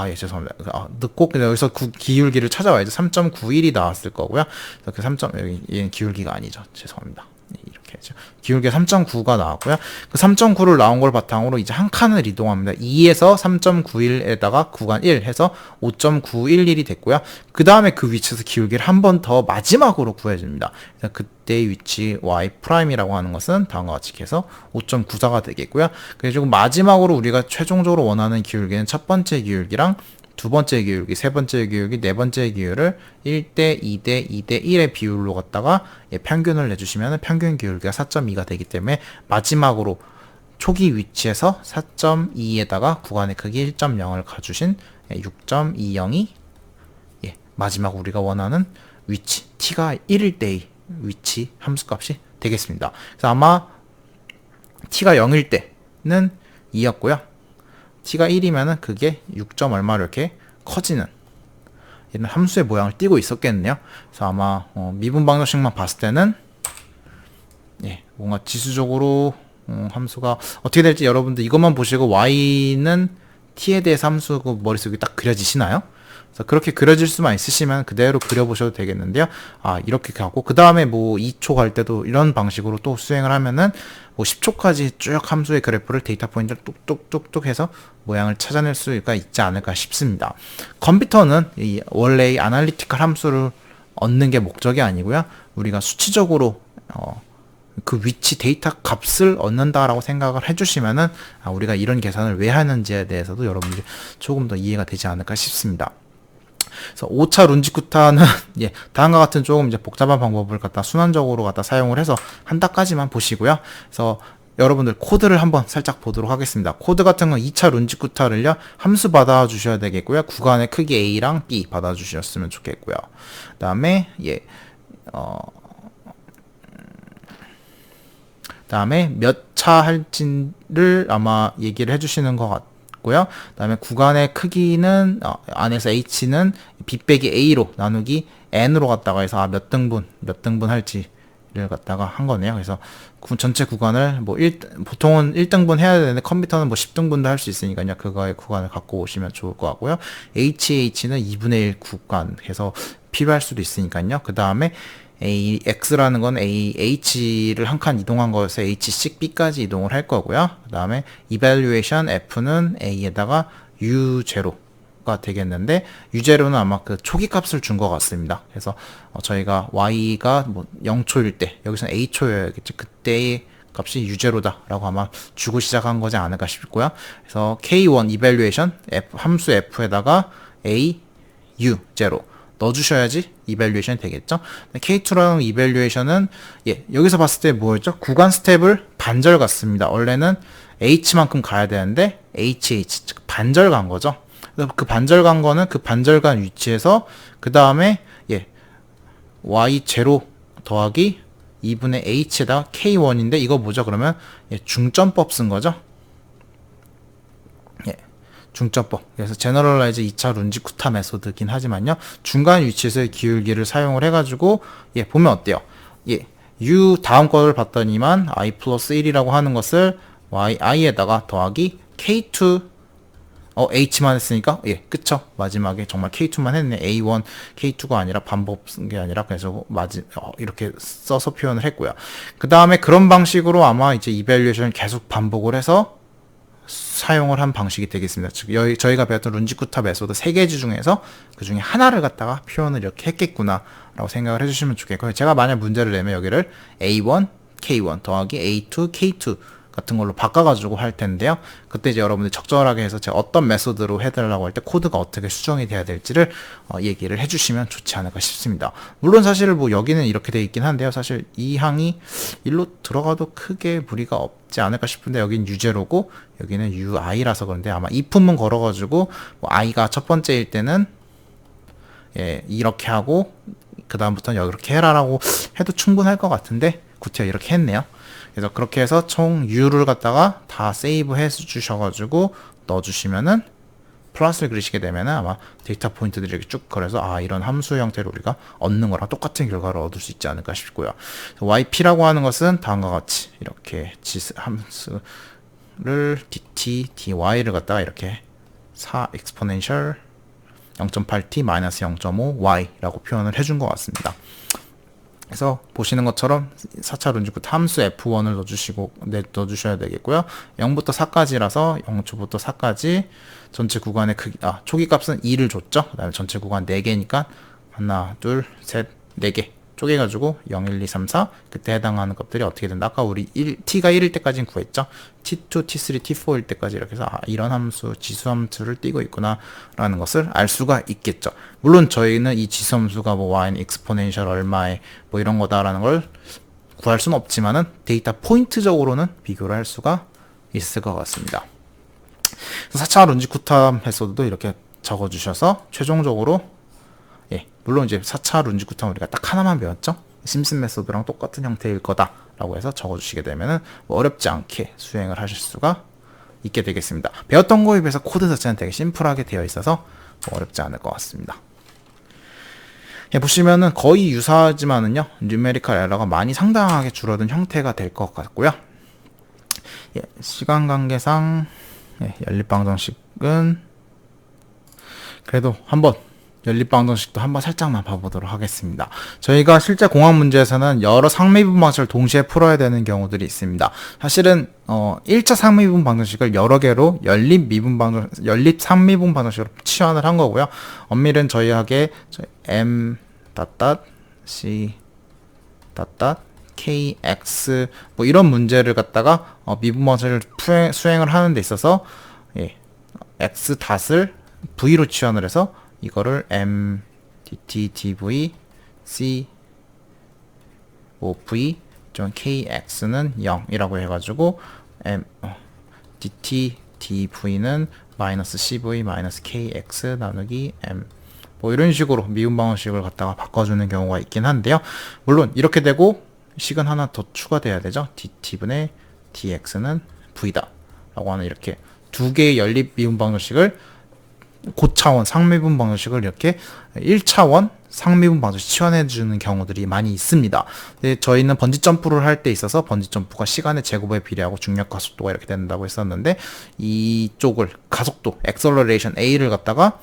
예, 죄송합니다. 늦고, 여기서 기울기를 찾아와야죠. 3.91이 나왔을 거고요. 그래서 그 3. 얘는 기울기가 아니죠. 죄송합니다. 이렇게 해야죠. 기울기가 3.9가 나왔고요. 그 3.9를 나온 걸 바탕으로 이제 한 칸을 이동합니다. 2에서 3.91에다가 구간 1 해서 5.911이 됐고요. 그 다음에 그 위치에서 기울기를 한 번 더 마지막으로 구해줍니다. 그래서 그때의 위치 y'이라고 하는 것은 다음과 같이 해서 5.94가 되겠고요. 그리고 마지막으로 우리가 최종적으로 원하는 기울기는 첫 번째 기울기랑 두 번째 기울기, 세 번째 기울기, 네 번째 기울을 1대 2대 2대 1의 비율로 갖다가 평균을 내주시면 평균 기울기가 4.2가 되기 때문에 마지막으로 초기 위치에서 4.2에다가 구간의 크기 1.0을 가주신 6.20이 마지막 우리가 원하는 위치 t가 1일 때의 위치 함수값이 되겠습니다. 그래서 아마 t가 0일 때는 2였고요. t가 1이면은 그게 6. 얼마로 이렇게 커지는 얘는 함수의 모양을 띄고 있었겠네요. 그래서 아마 미분 방정식만 봤을 때는 뭔가 지수적으로 함수가 어떻게 될지 여러분들 이것만 보시고 y는 t에 대해서 함수고 머릿속에 딱 그려지시나요? 그래서 그렇게 그려질 수만 있으시면 그대로 그려보셔도 되겠는데요. 이렇게 가고 그 다음에 뭐 2초 갈 때도 이런 방식으로 또 수행을 하면은 뭐 10초까지 쭉 함수의 그래프를 데이터 포인트를 뚝뚝뚝뚝 해서 모양을 찾아낼 수가 있지 않을까 싶습니다. 컴퓨터는 원래 이 아날리티컬 함수를 얻는 게 목적이 아니고요. 우리가 수치적으로 그 위치 데이터 값을 얻는다라고 생각을 해주시면은 우리가 이런 계산을 왜 하는지에 대해서도 여러분들이 조금 더 이해가 되지 않을까 싶습니다. 그래서 5차 룬지쿠타는 다음과 같은 조금 이제 복잡한 방법을 갖다 순환적으로 갖다 사용을 해서 한다까지만 보시고요. 그래서 여러분들 코드를 한번 살짝 보도록 하겠습니다. 코드 같은 건 2차 룬지쿠타를요 함수 받아 주셔야 되겠고요. 구간의 크기 A랑 B 받아 주셨으면 좋겠고요. 그 다음에 다음에 몇 차 할지를 아마 얘기를 해주시는 것 같고요. 다음에 구간의 크기는 안에서 h는 b 빼기 a로 나누기 n으로 갖다가 해서 몇 등분 할지를 갖다가 한 거네요. 그래서 전체 구간을 뭐 보통은 1등분 해야 되는데 컴퓨터는 뭐 10등분도 할 수 있으니까요. 그거의 구간을 갖고 오시면 좋을 것 같고요. h는 2분의 1 구간 해서 필요할 수도 있으니까요. 그 다음에 X라는 건 H를 한 칸 이동한 거여서 H, B까지 이동을 할 거고요. 그 다음에 evaluation F는 A에다가 U0가 되겠는데 U0는 아마 그 초기 값을 준 것 같습니다. 그래서 저희가 Y가 뭐 0초일 때 여기서는 A초여야겠죠. 그때의 값이 U0다라고 아마 주고 시작한 거지 않을까 싶고요. 그래서 K1 evaluation 함수 F에다가 A, U0 넣어주셔야지 이밸류에이션이 되겠죠. K2랑 이밸류에이션은 여기서 봤을 때 뭐였죠? 구간 스텝을 반절 갔습니다. 원래는 H만큼 가야 되는데 HH 반절 간 거죠. 그래서 그 반절 간 거는 그 반절 간 위치에서 그 다음에 Y0 더하기 2분의 H에다가 K1인데 이거 뭐죠? 그러면 중점법 쓴 거죠. 중점법. 그래서 제너럴라이즈 2차 룬지쿠타 메소드긴 하지만요. 중간 위치에서의 기울기를 사용을 해가지고 보면 어때요? U 다음 거를 봤더니만 I 플러스 1이라고 하는 것을 i에다가 더하기 K2 H만 했으니까 그쵸? 마지막에 정말 K2만 했네. A1 K2가 아니라 반복 쓴 게 아니라 그래서 이렇게 써서 표현을 했고요. 그 다음에 그런 방식으로 아마 이제 이밸류에이션을 계속 반복을 해서 사용을 한 방식이 되겠습니다. 즉 저희가 배웠던 룬지쿠타 메소드 3개지 중에서 그 중에 하나를 갖다가 표현을 이렇게 했겠구나 라고 생각을 해주시면 좋겠고요. 제가 만약 문제를 내면 여기를 A1, K1 더하기 A2, K2 같은 걸로 바꿔가지고 할 텐데요. 그때 이제 여러분들이 적절하게 해서 제가 어떤 메소드로 해달라고 할 때 코드가 어떻게 수정이 돼야 될지를 얘기를 해주시면 좋지 않을까 싶습니다. 물론 사실 뭐 여기는 이렇게 돼 있긴 한데요. 사실 이 항이 일로 들어가도 크게 무리가 없지 않을까 싶은데 여기는 U0고 여기는 UI라서 그런데 아마 if문 걸어가지고 뭐 i가 첫 번째일 때는 예, 이렇게 하고 그 다음부터는 이렇게 해라라고 해도 충분할 것 같은데 구티가 이렇게 했네요. 그래서 그렇게 해서 총 U를 갖다가 다 세이브 해 주셔가지고 넣어주시면은 플러스를 그리시게 되면은 아마 데이터 포인트들이 이렇게 쭉 걸어서 아 이런 함수 형태로 우리가 얻는 거랑 똑같은 결과를 얻을 수 있지 않을까 싶고요. yp라고 하는 것은 다음과 같이 이렇게 함수를 dt, dy를 갖다가 이렇게 4 exponential 0.8t 마이너스 0.5 y라고 표현을 해준 것 같습니다. 그래서 보시는 것처럼 4차 룬지쿠 함수 f1을 넣어주셔야 되겠고요. 0부터 4까지라서 0초부터 4까지 전체 구간의 크기, 초기 값은 2를 줬죠. 그 다음에 전체 구간 4개니까 하나, 둘, 셋, 4개 쪼개가지고 0, 1, 2, 3, 4 그때 해당하는 것들이 어떻게 된다? 아까 우리 t가 1일 때까지는 구했죠. t2, t3, t4일 때까지 이렇게 해서 이런 함수, 지수함수를 띄고 있구나 라는 것을 알 수가 있겠죠. 물론 저희는 이 지수함수가 뭐 y는 exponential 얼마에 뭐 이런 거다라는 걸 구할 수는 없지만은 데이터 포인트적으로는 비교를 할 수가 있을 것 같습니다. 4차 룬지쿠탐 메소드도 이렇게 적어주셔서 최종적으로 물론 이제 4차 룬지쿠탐 우리가 딱 하나만 배웠죠. 심슨 메소드랑 똑같은 형태일 거다라고 해서 적어주시게 되면은 뭐 어렵지 않게 수행을 하실 수가 있게 되겠습니다. 배웠던 거에 비해서 코드 자체는 되게 심플하게 되어 있어서 뭐 어렵지 않을 것 같습니다. 보시면은 거의 유사하지만은요 뉴메리컬 에러가 많이 상당하게 줄어든 형태가 될 것 같고요. 시간 관계상 연립방정식은 그래도 한번 연립방정식도 한번 살짝만 봐보도록 하겠습니다. 저희가 실제 공학 문제에서는 여러 상미분 방정식을 동시에 풀어야 되는 경우들이 있습니다. 사실은 1차 상미분 방정식을 여러 개로 연립 상미분 방정식으로 치환을 한 거고요. 엄밀은 저희에게 m c kx 뭐 이런 문제를 갖다가 미분 방정식을 수행을 하는 데 있어서 x 닷을 v로 치환을 해서 이거를 m dt dv c v kx는 0이라고 해가지고 dt dv는 마이너스 cv 마이너스 kx 나누기 m 뭐 이런 식으로 미분 방정식을 갖다가 바꿔주는 경우가 있긴 한데요. 물론 이렇게 되고 식은 하나 더 추가돼야 되죠. dt분의 dx는 v다 라고 하는 이렇게 두 개의 연립 미분 방정식을 고차원 상미분 방정식을 이렇게 1차원 상미분 방정식 치환해 주는 경우들이 많이 있습니다. 근데 저희는 번지 점프를 할 때 있어서 번지 점프가 시간의 제곱에 비례하고 중력 가속도가 이렇게 된다고 했었는데 이쪽을 가속도 acceleration a를 갖다가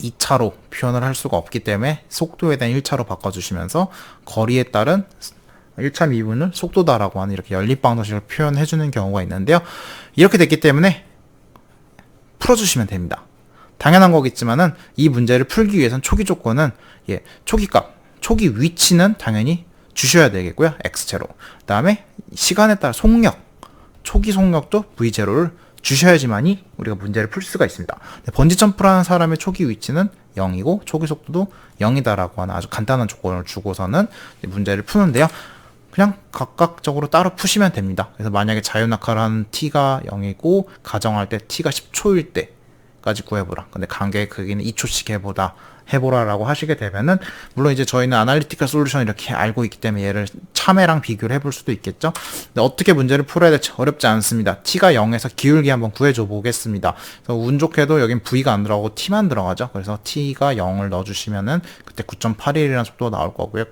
2차로 표현을 할 수가 없기 때문에 속도에 대한 1차로 바꿔주시면서 거리에 따른 1차 미분을 속도다라고 하는 이렇게 연립 방정식을 표현해 주는 경우가 있는데요. 이렇게 됐기 때문에 풀어주시면 됩니다. 당연한 거겠지만은 이 문제를 풀기 위해서는 초기 조건은 초기 값, 초기 위치는 당연히 주셔야 되겠고요. x제로. 그 다음에 시간에 따라 속력, 초기 속력도 v0를 주셔야지만이 우리가 문제를 풀 수가 있습니다. 번지 점프라는 사람의 초기 위치는 0이고 초기 속도도 0이다라고 하는 아주 간단한 조건을 주고서는 문제를 푸는데요. 그냥 각각적으로 따로 푸시면 됩니다. 그래서 만약에 자유낙하를 하는 t가 0이고 가정할 때 t가 10초일 때까지 구해보라. 근데 관계의 크기는 2초씩 해보라라고 하시게 되면은 물론 이제 저희는 아날리티컬 솔루션 이렇게 알고 있기 때문에 얘를 참외랑 비교를 해볼 수도 있겠죠. 근데 어떻게 문제를 풀어야 될지 어렵지 않습니다. t가 0에서 기울기 한번 구해줘 보겠습니다. 그래서 운 좋게도 여긴 v가 안 들어가고 t만 들어가죠. 그래서 t가 0을 넣어주시면은 그때 9.81이라는 속도가 나올 거고요.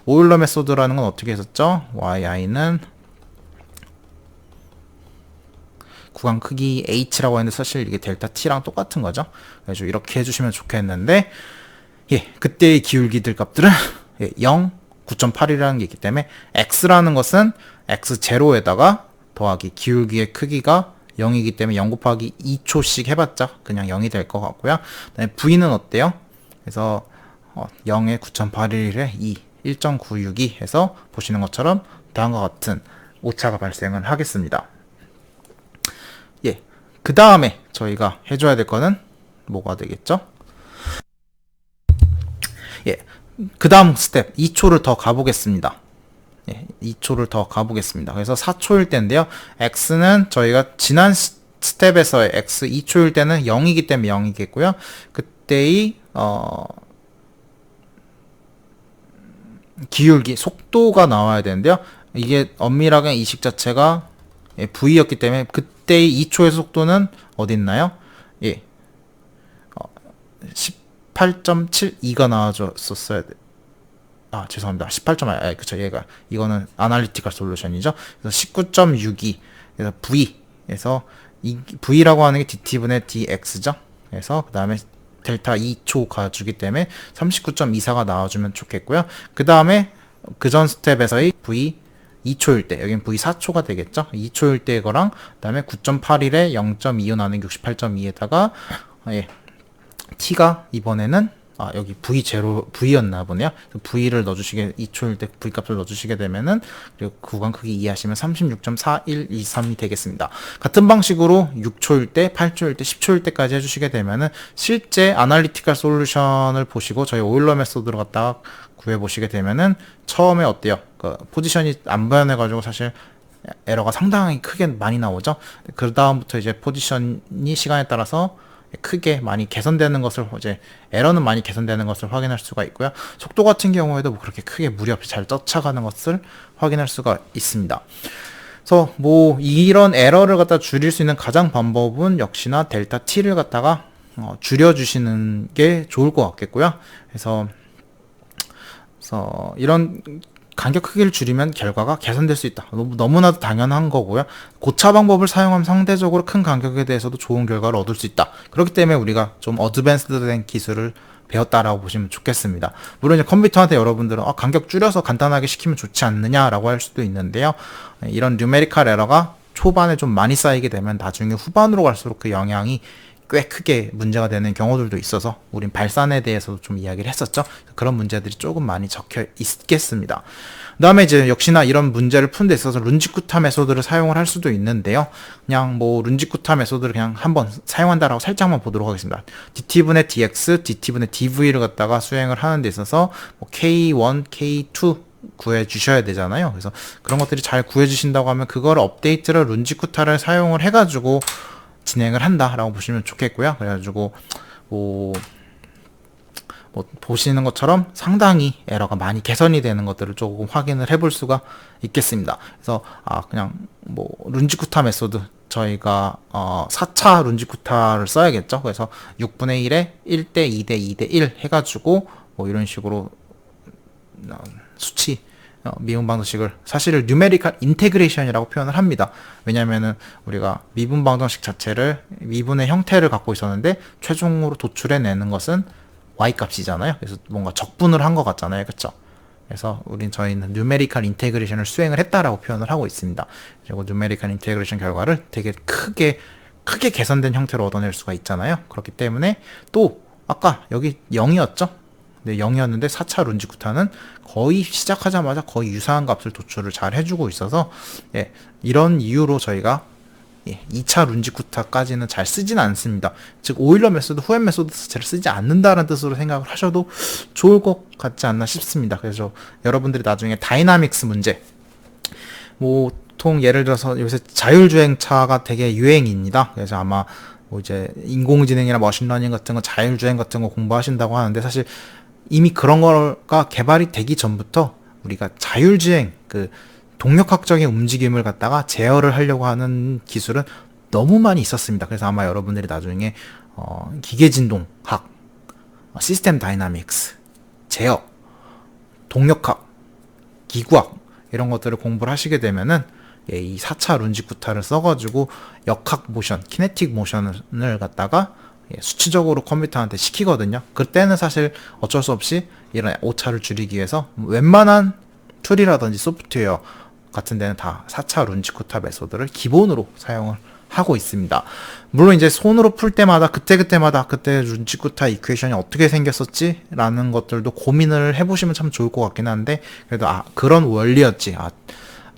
오일러 메소드라는 건 어떻게 했었죠? yi는 구간 크기 h라고 했는데 사실 이게 델타 t랑 똑같은 거죠. 그래서 이렇게 해주시면 좋겠는데 그때의 기울기들 값들은 0, 9.8이라는 게 있기 때문에 x라는 것은 x0에다가 더하기 기울기의 크기가 0이기 때문에 0 곱하기 2초씩 해봤자 그냥 0이 될 것 같고요. 그다음에 v는 어때요? 그래서 0에 9.81에 2, 1.962 해서 보시는 것처럼 다음과 같은 오차가 발생을 하겠습니다. 그 다음에 저희가 해줘야 될 거는 뭐가 되겠죠? 그 다음 스텝 2초를 더 가보겠습니다. 2초를 더 가보겠습니다. 그래서 4초일 때인데요. x는 저희가 지난 스텝에서의 x 2초일 때는 0이기 때문에 0이겠고요. 그때의 기울기, 속도가 나와야 되는데요. 이게 엄밀하게 이식 자체가 V였기 때문에 그때의 2초의 속도는 어디 있나요? 예. 18.72가 나와줬었어야 돼. 죄송합니다. 18. 그쵸. 얘가 이거는 아날리티컬 솔루션이죠. 그래서 19.62. 그래서 V에서 이 V라고 하는 게 DT분의 DX죠. 그래서 그 다음에 델타 2초 가주기 때문에 39.24가 나와주면 좋겠고요. 그 다음에 그 전 스텝에서의 V 2초일 때, 여긴 V 4초가 되겠죠. 2초일 때 거랑 그 다음에 9.81에 0.25 나누기 68.2에다가 T가 이번에는 여기 V였나 보네요. V를 넣어주시게, 2초일 때 V 값을 넣어주시게 되면은, 그리고 구간 크기 이해하시면 36.4123이 되겠습니다. 같은 방식으로 6초일 때, 8초일 때, 10초일 때까지 해주시게 되면은, 실제 아날리티컬 솔루션을 보시고, 저희 오일러 메소드로 갖다가 구해보시게 되면은, 처음에 어때요? 포지션이 안 변해가지고 사실, 에러가 상당히 크게 많이 나오죠. 그 다음부터 이제 포지션이 시간에 따라서 크게 많이 개선되는 것을, 이제 에러는 많이 개선되는 것을 확인할 수가 있고요. 속도 같은 경우에도 뭐 그렇게 크게 무리 없이 잘 쫓아가는 것을 확인할 수가 있습니다. 그래서 뭐 이런 에러를 갖다 줄일 수 있는 가장 방법은 역시나 델타 T를 갖다가 줄여주시는 게 좋을 것 같겠고요. 그래서 이런 간격 크기를 줄이면 결과가 개선될 수 있다. 너무나도 당연한 거고요. 고차 방법을 사용하면 상대적으로 큰 간격에 대해서도 좋은 결과를 얻을 수 있다. 그렇기 때문에 우리가 좀 어드밴스드된 기술을 배웠다라고 보시면 좋겠습니다. 물론 이제 컴퓨터한테 여러분들은 간격 줄여서 간단하게 시키면 좋지 않느냐라고 할 수도 있는데요. 이런 뉴메리컬 에러가 초반에 좀 많이 쌓이게 되면 나중에 후반으로 갈수록 그 영향이 꽤 크게 문제가 되는 경우들도 있어서 우린 발산에 대해서도 좀 이야기를 했었죠. 그런 문제들이 조금 많이 적혀 있겠습니다. 그 다음에 이제 역시나 이런 문제를 푸는 데 있어서 룬지쿠타 메소드를 사용을 할 수도 있는데요. 그냥 뭐 룬지쿠타 메소드를 그냥 한번 사용한다라고 살짝만 보도록 하겠습니다. DT분의 DX, DT분의 DV를 갖다가 수행을 하는 데 있어서 뭐 K1, K2 구해 주셔야 되잖아요. 그래서 그런 것들이 잘 구해 주신다고 하면 그걸 업데이트를 룬지쿠타를 사용을 해가지고 진행을 한다라고 보시면 좋겠고요. 그래가지고 뭐 보시는 것처럼 상당히 에러가 많이 개선이 되는 것들을 조금 확인을 해볼 수가 있겠습니다. 그래서 그냥 뭐 룬지쿠타 메소드 저희가 4차 룬지쿠타를 써야겠죠. 그래서 6분의 1에 1대 2대 2대 1 해가지고 뭐 이런 식으로 수치 미분 방정식을 사실은 뉴메리컬 인테그레이션이라고 표현을 합니다. 왜냐면은 우리가 미분 방정식 자체를 미분의 형태를 갖고 있었는데 최종으로 도출해내는 것은 y 값이잖아요. 그래서 뭔가 적분을 한 것 같잖아요. 그쵸? 그래서 저희는 뉴메리컬 인테그레이션을 수행을 했다라고 표현을 하고 있습니다. 그리고 뉴메리컬 인테그레이션 결과를 되게 크게 개선된 형태로 얻어낼 수가 있잖아요. 그렇기 때문에 또 아까 여기 0이었죠? 네, 0이었는데 4차 룬지쿠타는 거의 시작하자마자 거의 유사한 값을 도출을 잘 해주고 있어서 이런 이유로 저희가 2차 룬지쿠타까지는 잘 쓰진 않습니다. 즉 오일러 메소드, 후엔 메소드 자체를 쓰지 않는다는 뜻으로 생각을 하셔도 좋을 것 같지 않나 싶습니다. 그래서 여러분들이 나중에 다이나믹스 문제 보통 예를 들어서 요새 자율주행차가 되게 유행입니다. 그래서 아마 뭐 이제 인공지능이나 머신러닝 같은 거, 자율주행 같은 거 공부하신다고 하는데 사실 이미 그런 거가 개발이 되기 전부터 우리가 자율주행, 동력학적인 움직임을 갖다가 제어를 하려고 하는 기술은 너무 많이 있었습니다. 그래서 아마 여러분들이 나중에 기계진동학, 시스템 다이나믹스, 제어, 동력학, 기구학 이런 것들을 공부를 하시게 되면은 이 4차 룬지쿠타를 써가지고 역학 모션, 키네틱 모션을 갖다가 수치적으로 컴퓨터한테 시키거든요. 그때는 사실 어쩔 수 없이 이런 오차를 줄이기 위해서 웬만한 툴이라든지 소프트웨어 같은 데는 다 4차 룬지쿠타 메소드를 기본으로 사용을 하고 있습니다. 물론 이제 손으로 풀 때마다 그때마다 그때 룬지쿠타 이퀘이션이 어떻게 생겼었지? 라는 것들도 고민을 해보시면 참 좋을 것 같긴 한데 그래도 그런 원리였지.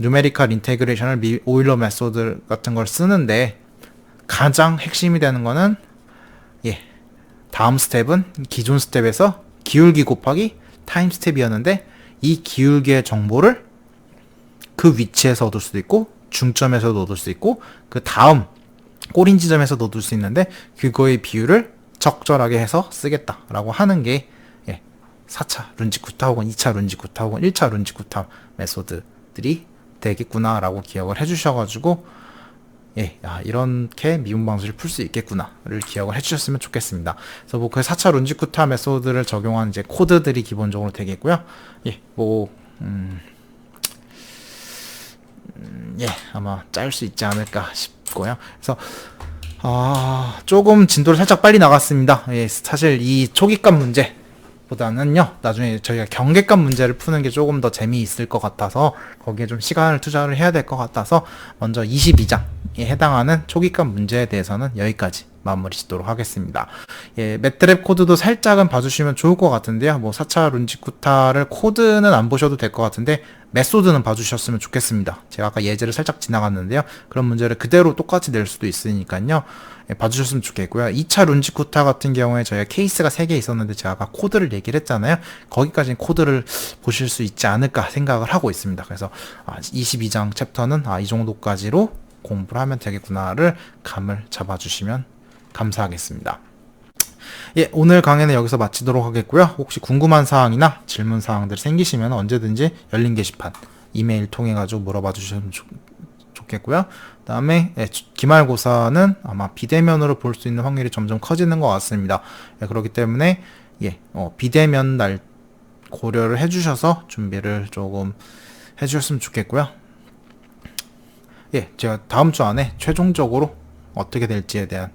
뉴메리컬 인테그레이션을 오일러 메소드 같은 걸 쓰는데 가장 핵심이 되는 거는 다음 스텝은 기존 스텝에서 기울기 곱하기 타임 스텝이었는데 이 기울기의 정보를 그 위치에서 얻을 수도 있고 중점에서도 얻을 수 있고 그 다음 꼬린 지점에서 얻을 수 있는데 그거의 비율을 적절하게 해서 쓰겠다라고 하는 게 4차 룬지쿠타 혹은 2차 룬지쿠타 혹은 1차 룬지쿠타 메소드들이 되겠구나라고 기억을 해주셔가지고 이렇게 미분 방식을 풀 수 있겠구나를 기억을 해주셨으면 좋겠습니다. 그래서 뭐 그 4차 룬지쿠타 메소드를 적용한 이제 코드들이 기본적으로 되겠고요. 아마 짤 수 있지 않을까 싶고요. 그래서 조금 진도를 살짝 빨리 나갔습니다. 사실 이 초기값 문제보다는요, 나중에 저희가 경계값 문제를 푸는 게 조금 더 재미있을 것 같아서 거기에 좀 시간을 투자를 해야 될 것 같아서 먼저 22장에 해당하는 초기값 문제에 대해서는 여기까지 마무리 짓도록 하겠습니다. 매트랩 코드도 살짝은 봐주시면 좋을 것 같은데요. 뭐 4차 룬지쿠타를 코드는 안 보셔도 될 것 같은데 메소드는 봐주셨으면 좋겠습니다. 제가 아까 예제를 살짝 지나갔는데요. 그런 문제를 그대로 똑같이 낼 수도 있으니까요. 봐주셨으면 좋겠고요. 2차 룬지쿠타 같은 경우에 저희가 케이스가 3개 있었는데 제가 아까 코드를 얘기를 했잖아요. 거기까지는 코드를 보실 수 있지 않을까 생각을 하고 있습니다. 그래서 22장 챕터는 이 정도까지로 공부를 하면 되겠구나를 감을 잡아주시면 감사하겠습니다. 오늘 강의는 여기서 마치도록 하겠고요. 혹시 궁금한 사항이나 질문 사항들 생기시면 언제든지 열린 게시판 이메일 통해 가지고 물어봐 주시면 좋겠고요. 그 다음에 기말고사는 아마 비대면으로 볼 수 있는 확률이 점점 커지는 것 같습니다. 그렇기 때문에 비대면 날 고려를 해주셔서 준비를 조금 해주셨으면 좋겠고요. 제가 다음 주 안에 최종적으로 어떻게 될지에 대한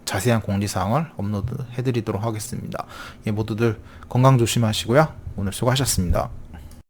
자세한 공지사항을 업로드 해드리도록 하겠습니다. 모두들 건강 조심하시고요. 오늘 수고하셨습니다.